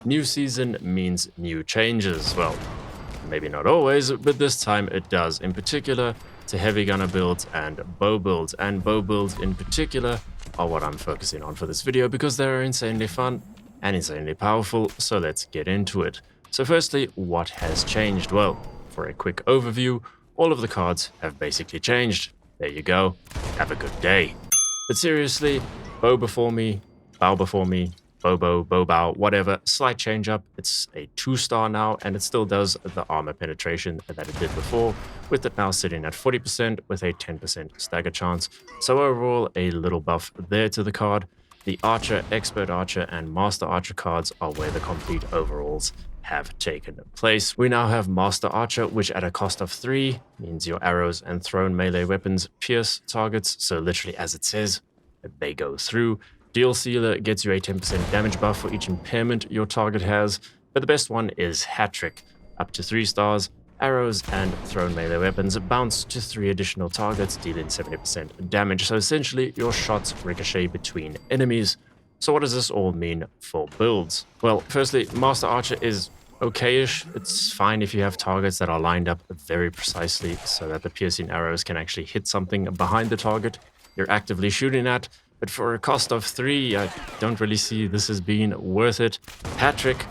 New season means new changes. Well, maybe not always, but this time it does. In particular, to heavy gunner builds and bow builds. And bow builds in particular are what I'm focusing on for this video because they're insanely fun and insanely powerful, so let's get into it. So firstly, what has changed? Well, for a quick overview, all of the cards have basically changed. There you go. Have a good day. But seriously, bow before me, bow before me, bow, bow, whatever, slight change up. It's a 2-star now, and it still does the armor penetration that it did before, with it now sitting at 40% with a 10% stagger chance. So overall, a little buff there to the card. The Archer, Expert Archer, and Master Archer cards are where the complete overalls have taken place. We now have Master Archer, which at a cost of 3 means your arrows and thrown melee weapons pierce targets, so literally as it says, they go through. Deal Sealer gets you a 10% damage buff for each impairment your target has, but the best one is Hat Trick. Up to 3 stars, arrows and thrown melee weapons bounce to 3 additional targets, dealing 70% damage, so essentially your shots ricochet between enemies. So what does this all mean for builds? Well, firstly, Master Archer is okay-ish. It's fine if you have targets that are lined up very precisely so that the piercing arrows can actually hit something behind the target you're actively shooting at. But for a cost of 3, I don't really see this as being worth it. Hat Trick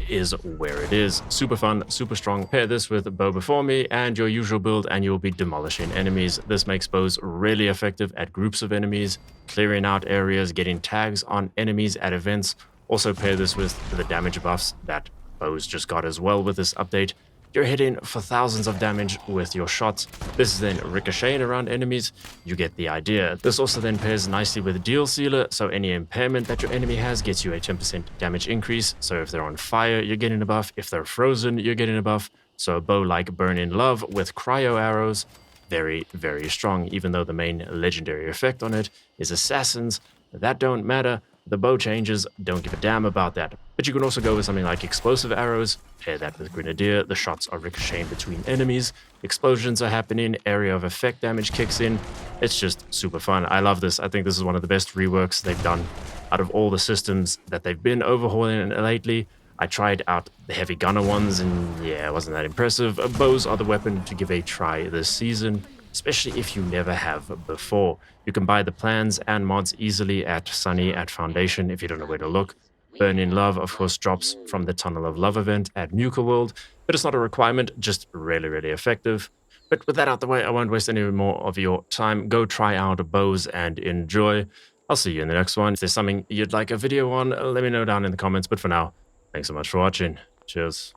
is where it is. Super fun, super strong. Pair this with Bow Before Me and your usual build and you'll be demolishing enemies. This makes bows really effective at groups of enemies, clearing out areas, getting tags on enemies at events. Also pair this with the damage buffs that bows just got as well with this update. You're hitting for thousands of damage with your shots. This is then ricocheting around enemies. You get the idea. This also then pairs nicely with Deal Sealer, so any impairment that your enemy has gets you a 10% damage increase. So if they're on fire, you're getting a buff. If they're frozen, you're getting a buff. So a bow like Burning Love with cryo arrows, very, very strong, even though the main legendary effect on it is Assassins. That don't matter. The bow changes, don't give a damn about that. But you can also go with something like Explosive Arrows, pair that with Grenadier, the shots are ricocheting between enemies, explosions are happening, area of effect damage kicks in. It's just super fun. I love this. I think this is one of the best reworks they've done out of all the systems that they've been overhauling lately. I tried out the heavy gunner ones and yeah, it wasn't that impressive. Bows are the weapon to give a try this season, especially if you never have before. You can buy the plans and mods easily at Sunny at Foundation if you don't know where to look. Burning Love, of course, drops from the Tunnel of Love event at Nuka World, but it's not a requirement, just really, really effective. But with that out the way, I won't waste any more of your time. Go try out bows and enjoy. I'll see you in the next one. If there's something you'd like a video on, let me know down in the comments. But for now, thanks so much for watching. Cheers.